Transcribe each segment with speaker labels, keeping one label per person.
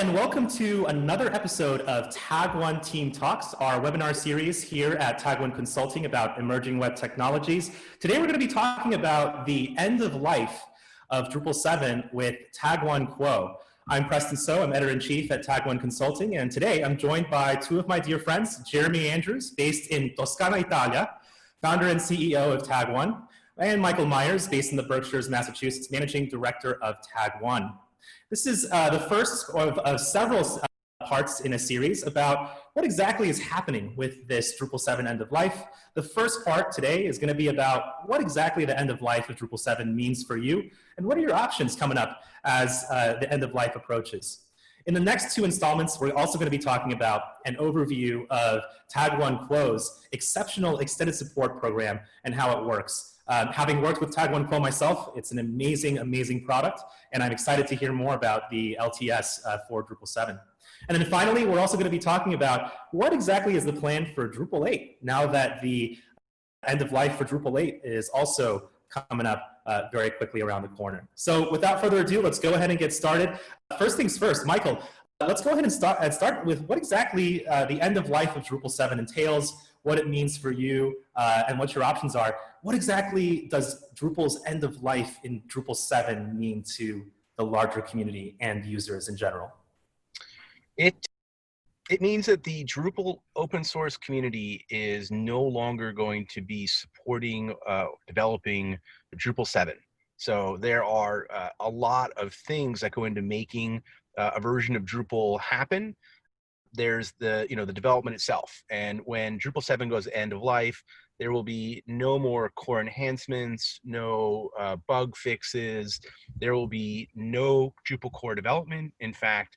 Speaker 1: and welcome to another episode of Tag1 TeamTalks, our webinar series here at Tag1 Consulting about emerging web technologies. Today we're going to be talking about the end of life of Drupal 7 with Tag1 Quo. I'm Preston So, I'm editor-in-chief at Tag1 Consulting, and today I'm joined by two of my dear friends, Jeremy Andrews, based in Toscana, Italia, founder and CEO of Tag1, and Michael Myers, based in the Berkshires, Massachusetts, managing director of Tag1. This is the first of several parts in a series about what exactly is happening with this Drupal 7 end of life. The first part today is going to be about what exactly the end of life of Drupal 7 means for you, and what are your options coming up as the end of life approaches. In the next two installments, we're also going to be talking about an overview of Tag1 Quo's exceptional extended support program and how it works. Having worked with Tag1 Quo myself, it's an amazing, amazing product, and I'm excited to hear more about the LTS for Drupal 7. And then finally, we're also going to be talking about what exactly is the plan for Drupal 8, now that the end of life for Drupal 8 is also coming up very quickly around the corner. So without further ado, let's go ahead and get started. First things first, Michael, let's go ahead and start with what exactly the end of life of Drupal 7 entails, what it means for you, and what your options are. What exactly does Drupal's end of life in Drupal 7 mean to the larger community and users in general?
Speaker 2: It means that the Drupal open source community is no longer going to be supporting, developing Drupal 7. So there are a lot of things that go into making a version of Drupal happen. There's the development itself, and when Drupal 7 goes end of life, there will be no more core enhancements, no bug fixes. There will be no Drupal core development. In fact,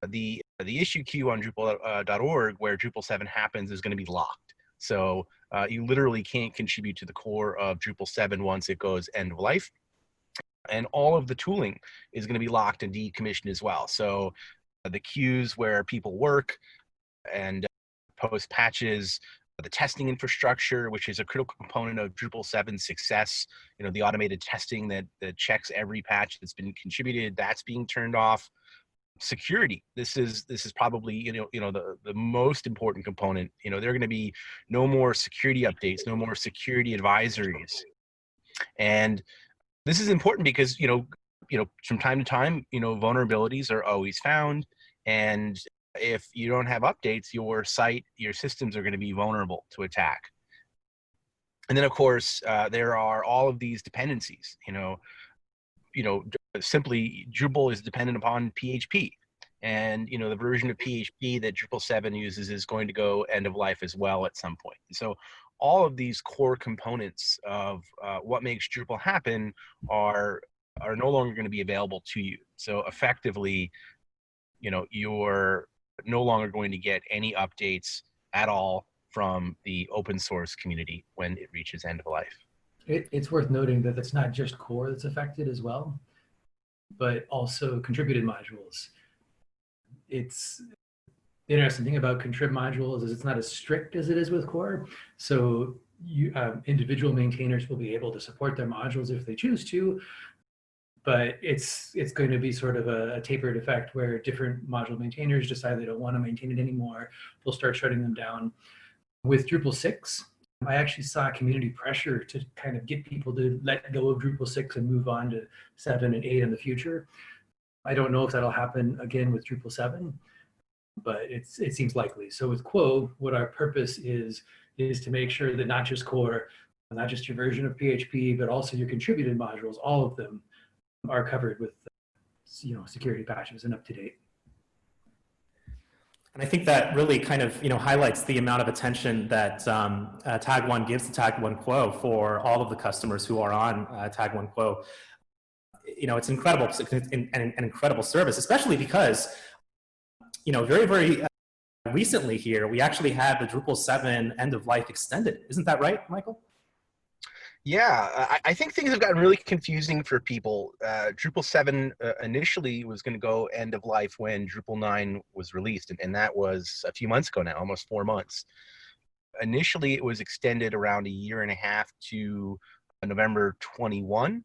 Speaker 2: the issue queue on Drupal.org where Drupal 7 happens is going to be locked. So you literally can't contribute to the core of Drupal 7 once it goes end of life. And all of the tooling is going to be locked and decommissioned as well. So the queues where people work and post patches, the testing infrastructure, which is a critical component of Drupal 7's success, the automated testing that checks every patch that's been contributed, that's being turned off. Security, this is probably the most important component. There are going to be no more security updates, no more security advisories. And this is important because from time to time vulnerabilities are always found, and if you don't have updates, your site, your systems are going to be vulnerable to attack. And then of course there are all of these dependencies. Simply Drupal is dependent upon PHP, and the version of PHP that Drupal 7 uses is going to go end of life as well at some point. So all of these core components of what makes Drupal happen are no longer going to be available to you. So effectively, you're no longer going to get any updates at all from the open source community when it reaches end of life.
Speaker 3: It's worth noting that it's not just core that's affected as well, but also contributed modules. It's the interesting thing about contrib modules is it's not as strict as it is with core. So individual maintainers will be able to support their modules if they choose to, but it's going to be sort of a tapered effect where different module maintainers decide they don't want to maintain it anymore. They'll start shutting them down. With Drupal 6, I actually saw community pressure to kind of get people to let go of Drupal 6 and move on to 7 and 8 in the future. I don't know if that'll happen again with Drupal 7, but it seems likely. So with Quo, what our purpose is to make sure that not just core, not just your version of PHP, but also your contributed modules, all of them are covered with security patches and up to date.
Speaker 1: And I think that really kind of highlights the amount of attention that Tag1 gives to Tag1 Quo for all of the customers who are on Tag1 Quo. It's incredible, an incredible service, especially because very, very recently here we actually had the Drupal 7 end of life extended. Isn't that right, Michael?
Speaker 2: Yeah, I think things have gotten really confusing for people. Drupal 7 initially was going to go end of life when Drupal 9 was released, and that was a few months ago now, almost 4 months. Initially, it was extended around a year and a half to November 21.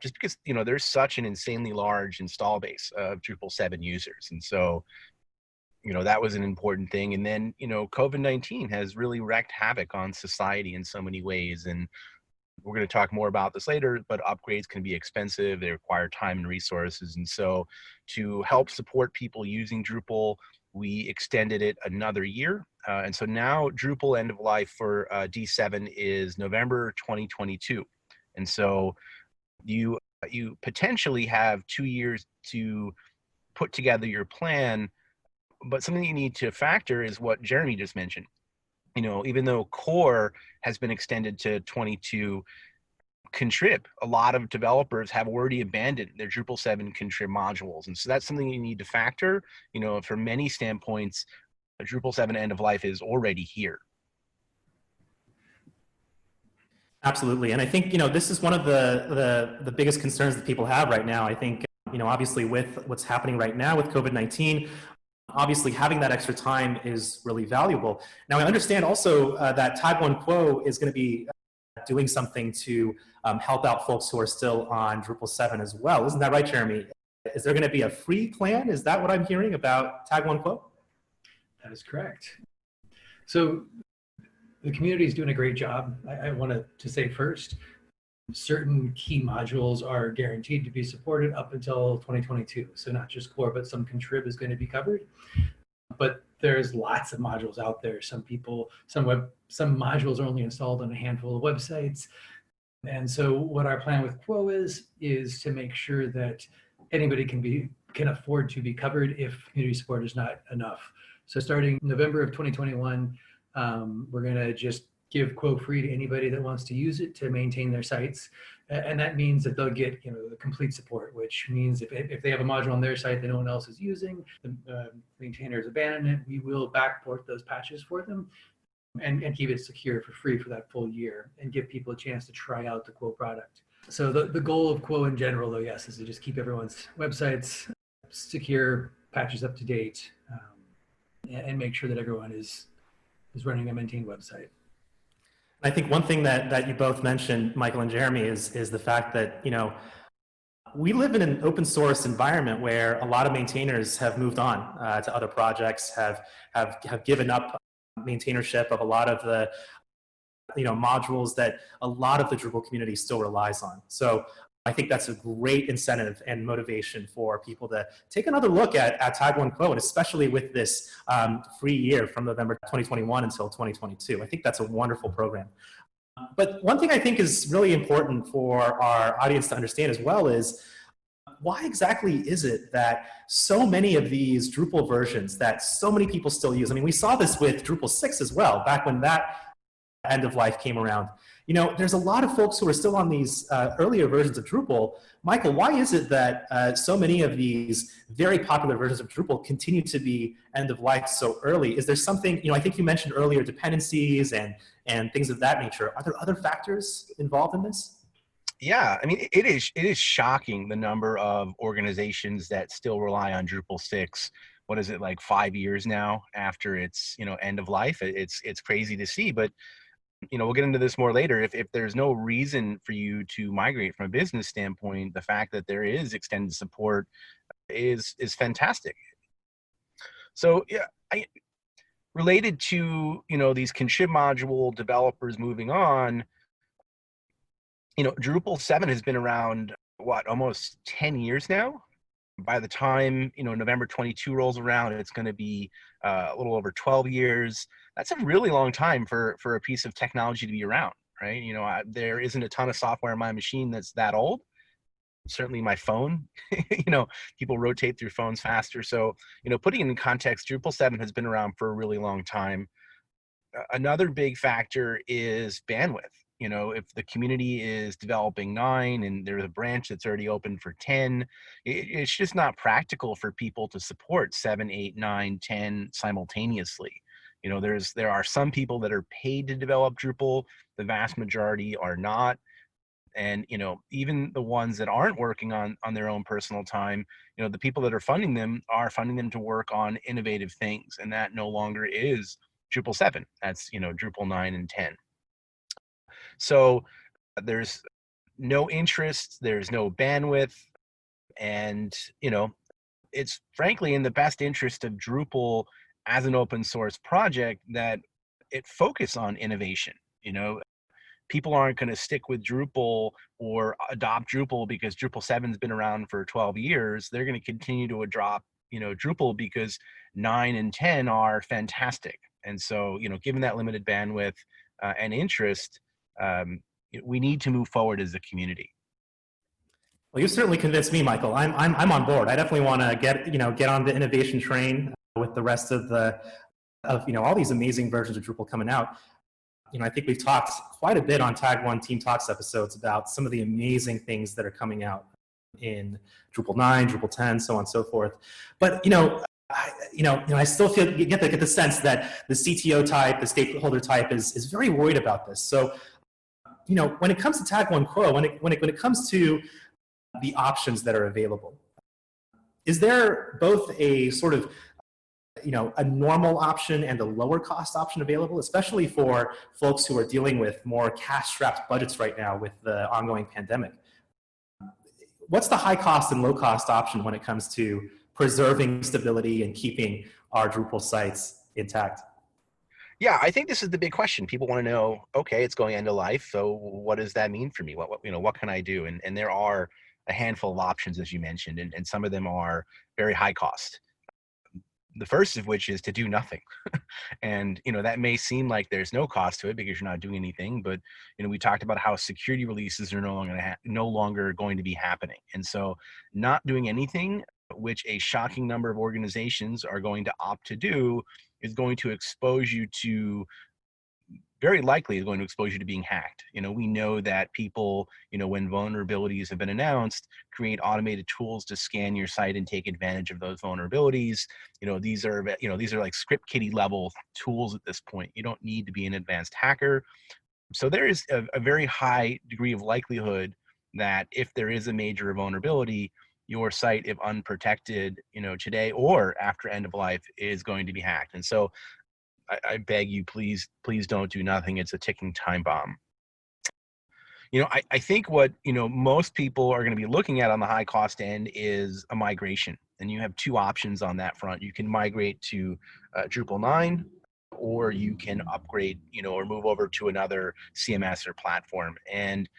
Speaker 2: just because, there's such an insanely large install base of Drupal 7 users. And so, that was an important thing. And then, COVID-19 has really wreaked havoc on society in so many ways. And we're going to talk more about this later, but upgrades can be expensive. They require time and resources. And so to help support people using Drupal, we extended it another year. And so now Drupal end of life for D7 is November 2022. And so you potentially have 2 years to put together your plan, but something you need to factor is what Jeremy just mentioned. Even though core has been extended to 22, contrib, a lot of developers have already abandoned their Drupal 7 contrib modules. And so that's something you need to factor. From many standpoints, a Drupal 7 end of life is already here.
Speaker 1: Absolutely. And I think, this is one of the biggest concerns that people have right now. I think, obviously with what's happening right now with COVID-19, obviously having that extra time is really valuable. Now, I understand also that Tag1 Quo is going to be doing something to help out folks who are still on Drupal 7 as well. Isn't that right, Jeremy? Is there going to be a free plan? Is that what I'm hearing about Tag1 Quo?
Speaker 3: That is correct. So the community is doing a great job. I wanted to say first, certain key modules are guaranteed to be supported up until 2022. So not just core, but some contrib is going to be covered. But there's lots of modules out there. Some modules are only installed on a handful of websites. And so what our plan with Quo is to make sure that anybody can afford to be covered if community support is not enough. So starting November of 2021, we're going to just give Quo free to anybody that wants to use it to maintain their sites. And that means that they'll get the complete support, which means if they have a module on their site that no one else is using, the maintainers abandon it, we will backport those patches for them and keep it secure for free for that full year and give people a chance to try out the Quo product. So the goal of Quo in general, though, yes, is to just keep everyone's websites secure, patches up to date, and make sure that everyone is running a maintained website.
Speaker 1: I think one thing that you both mentioned, Michael and Jeremy, is the fact that, we live in an open source environment where a lot of maintainers have moved on to other projects, have given up maintainership of a lot of the modules that a lot of the Drupal community still relies on. So I think that's a great incentive and motivation for people to take another look at Tag1 Quo, and especially with this free year from November 2021 until 2022. I think that's a wonderful program. But one thing I think is really important for our audience to understand as well is why exactly is it that so many of these Drupal versions that so many people still use? I mean, we saw this with Drupal 6 as well, back when that end of life came around. There's a lot of folks who are still on these earlier versions of Drupal. Michael, why is it that so many of these very popular versions of Drupal continue to be end of life so early? Is there something, I think you mentioned earlier dependencies and things of that nature. Are there other factors involved in this?
Speaker 2: Yeah, I mean, it is shocking the number of organizations that still rely on Drupal 6. What is it, like 5 years now after its end of life? It's crazy to see, but we'll get into this more later. If there's no reason for you to migrate from a business standpoint, the fact that there is extended support is fantastic. So yeah, related to these contrib module developers moving on, Drupal 7 has been around almost 10 years now. By the time November 22 rolls around, it's going to be a little over 12 years. That's a really long time for a piece of technology to be around, right? There isn't a ton of software on my machine that's that old. Certainly my phone, people rotate through phones faster. So, putting it in context, Drupal 7 has been around for a really long time. Another big factor is bandwidth. If the community is developing 9 and there's a branch that's already open for 10, it's just not practical for people to support 7, 8, 9, 10 simultaneously. There are some people that are paid to develop Drupal. The vast majority are not. And, even the ones that aren't working on their own personal time, the people that are funding them to work on innovative things. And that no longer is Drupal 7. That's, Drupal 9 and 10. So there's no interest, there's no bandwidth, and it's frankly in the best interest of Drupal as an open source project that it focus on innovation. People aren't going to stick with Drupal or adopt Drupal because Drupal 7's been around for 12 years. They're going to continue to adopt, Drupal because 9 and 10 are fantastic. And so, given that limited bandwidth and interest, we need to move forward as a community.
Speaker 1: Well, you've certainly convinced me, Michael. I'm on board. I definitely want to get on the innovation train with the rest of all these amazing versions of Drupal coming out. I think we've talked quite a bit on Tag1 TeamTalks episodes about some of the amazing things that are coming out in Drupal 9, Drupal 10, so on and so forth. But I still get the sense that the CTO type, the stakeholder type, is very worried about this. So, when it comes to Tag1 Quo, when it comes to the options that are available, is there both a sort of a normal option and a lower cost option available, especially for folks who are dealing with more cash-strapped budgets right now with the ongoing pandemic? What's the high cost and low cost option when it comes to preserving stability and keeping our Drupal sites intact?
Speaker 2: Yeah, I think this is the big question. People want to know, okay, it's going end of life, so what does that mean for me? What can I do? And there are a handful of options, as you mentioned, and some of them are very high cost. The first of which is to do nothing. And, that may seem like there's no cost to it because you're not doing anything, but, we talked about how security releases are no longer going to be happening. And so not doing anything, which a shocking number of organizations are going to opt to do, is going to expose you to very likely is going to expose you to being hacked. We know that people, when vulnerabilities have been announced, create automated tools to scan your site and take advantage of those vulnerabilities. These are like script kiddie level tools at this point. You don't need to be an advanced hacker. So there is a very high degree of likelihood that if there is a major vulnerability, your site, if unprotected, today or after end of life, is going to be hacked. And so I beg you, please don't do nothing. It's a ticking time bomb. I think what, most people are going to be looking at on the high cost end is a migration. And you have two options on that front. You can migrate to Drupal 9, or you can upgrade, or move over to another CMS or platform. And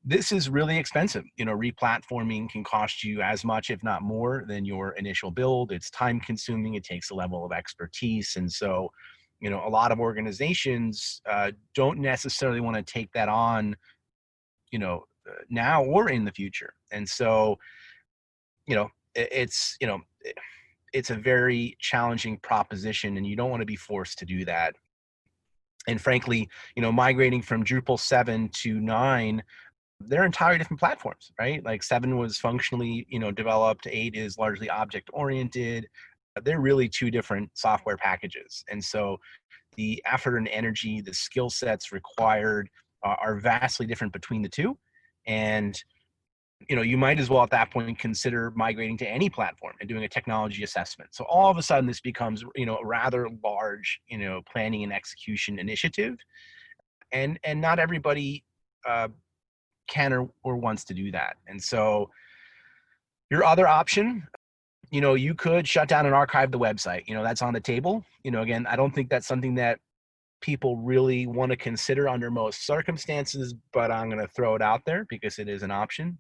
Speaker 2: this is really expensive. Replatforming can cost you as much, if not more, than your initial build. It's time consuming. It takes a level of expertise. And so, a lot of organizations don't necessarily want to take that on, now or in the future. And so, it's a very challenging proposition, and you don't want to be forced to do that. And frankly, migrating from Drupal 7 to 9, they're entirely different platforms, right? Like 7 was functionally, developed. 8 is largely object oriented. They're really two different software packages. And so the effort and energy, the skill sets required are vastly different between the two. And, you might as well at that point consider migrating to any platform and doing a technology assessment. So all of a sudden this becomes, a rather large, planning and execution initiative. And not everybody can or wants to do that. And so your other option, you could shut down and archive the website. That's on the table. Again, I don't think that's something that people really want to consider under most circumstances, but I'm going to throw it out there because it is an option.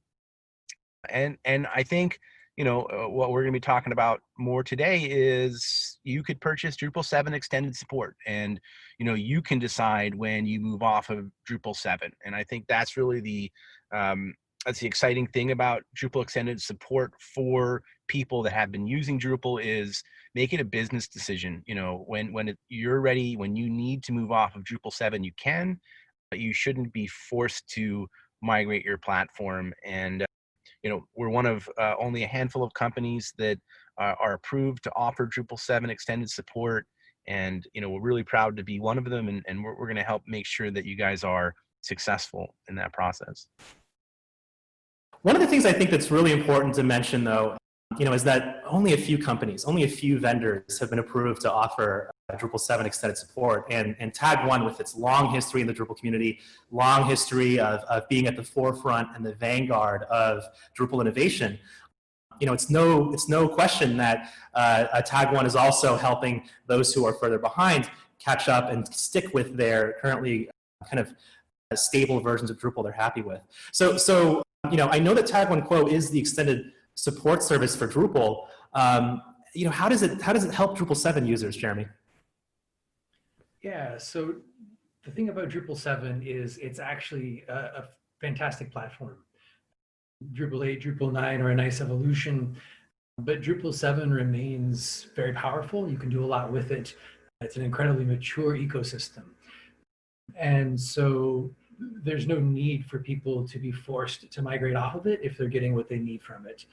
Speaker 2: And I think, what we're going to be talking about more today is you could purchase Drupal 7 extended support, and, you can decide when you move off of Drupal 7. And I think that's really that's the exciting thing about Drupal extended support for people that have been using Drupal, is make it a business decision. When you're ready, when you need to move off of Drupal 7, you can, but you shouldn't be forced to migrate your platform. And we're one of only a handful of companies that are approved to offer Drupal 7 extended support. And, we're really proud to be one of them. And we're going to help make sure that you guys are successful in that process.
Speaker 1: One of the things I think that's really important to mention, though, is that only a few companies, only a few vendors have been approved to offer Drupal 7 extended support. And Tag1, with its long history in the Drupal community, long history of being at the forefront and the vanguard of Drupal innovation, it's no question that Tag1 is also helping those who are further behind catch up and stick with their currently kind of stable versions of Drupal they're happy with. So I know that Tag1 Quo is the extended support service for Drupal. How does it help Drupal 7 users, Jeremy?
Speaker 3: Yeah, so the thing about Drupal 7 is it's actually a fantastic platform. Drupal 8, Drupal 9 are a nice evolution, but Drupal 7 remains very powerful. You can do a lot with it. It's an incredibly mature ecosystem. And so there's no need for people to be forced to migrate off of it if they're getting what they need from it.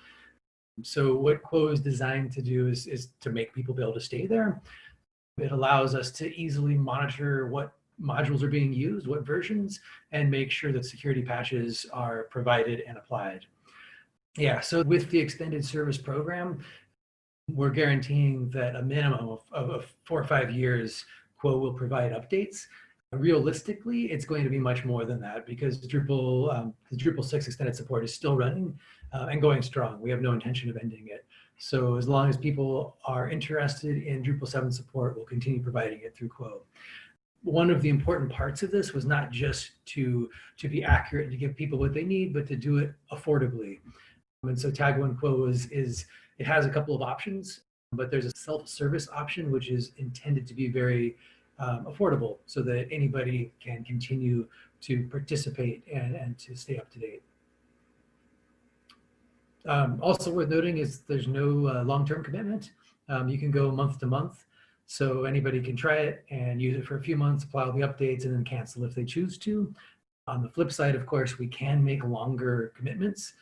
Speaker 3: So what Quo is designed to do is to make people be able to stay there. It allows us to easily monitor what modules are being used, what versions, and make sure that security patches are provided and applied. Yeah, so with the extended service program, we're guaranteeing that a minimum of 4 or 5 years, Quo will provide updates. Realistically, it's going to be much more than that because the Drupal 6 extended support is still running and going strong. We have no intention of ending it. So as long as people are interested in Drupal 7 support, we'll continue providing it through Quo. One of the important parts of this was not just to be accurate and to give people what they need, but to do it affordably. And so Tag1 Quo it has a couple of options, but there's a self-service option, which is intended to be very affordable so that anybody can continue to participate and to stay up to date. Also worth noting is there's no long-term commitment. You can go month to month. So anybody can try it and use it for a few months, apply all the updates, and then cancel if they choose to. On the flip side, of course, we can make longer commitments.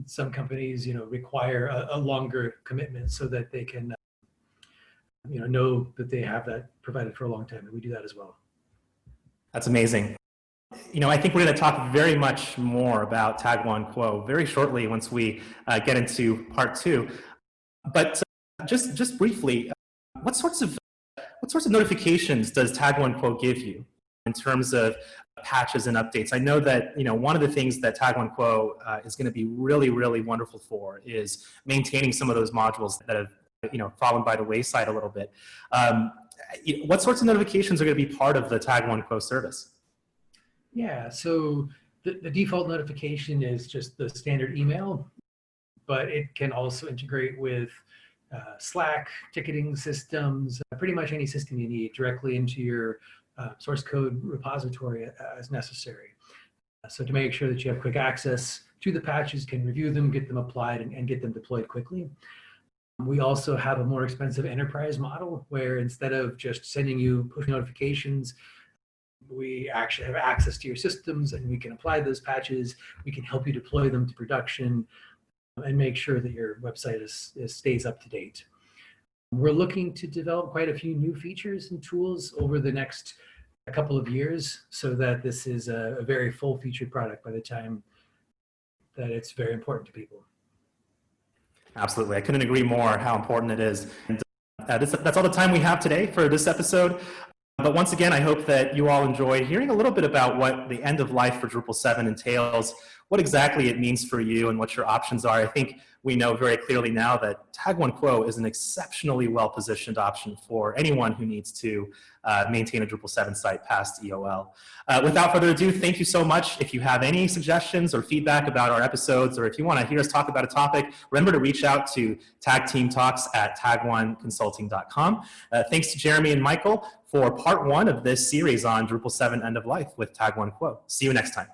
Speaker 3: Some companies, require a longer commitment so that they can, know that they have that provided for a long time, and we do that as well.
Speaker 1: That's amazing. I think we're going to talk very much more about Tag1 Quo very shortly once we get into part 2. But just briefly, what sorts of notifications does Tag1 Quo give you in terms of patches and updates? I know that one of the things that Tag1 Quo is going to be really, really wonderful for is maintaining some of those modules that have fallen by the wayside a little bit. What sorts of notifications are going to be part of the Tag1 Quo service?
Speaker 3: Yeah, so the default notification is just the standard email, but it can also integrate with Slack, ticketing systems, pretty much any system you need directly into your source code repository as necessary. So to make sure that you have quick access to the patches, can review them, get them applied, and get them deployed quickly. We also have a more expensive enterprise model where instead of just sending you push notifications, we actually have access to your systems and we can apply those patches. We can help you deploy them to production and make sure that your website stays up to date. We're looking to develop quite a few new features and tools over the next couple of years so that this is a very full-featured product by the time that it's very important to people.
Speaker 1: Absolutely. I couldn't agree more how important it is. And that's all the time we have today for this episode. But once again, I hope that you all enjoyed hearing a little bit about what the end of life for Drupal 7 entails, what exactly it means for you and what your options are. I think we know very clearly now that Tag1 Quo is an exceptionally well-positioned option for anyone who needs to maintain a Drupal 7 site past EOL. Without further ado, thank you so much. If you have any suggestions or feedback about our episodes, or if you want to hear us talk about a topic, remember to reach out to tag1consulting.com. Thanks to Jeremy and Michael for part 1 of this series on Drupal 7 end of life with Tag1 Quo. See you next time.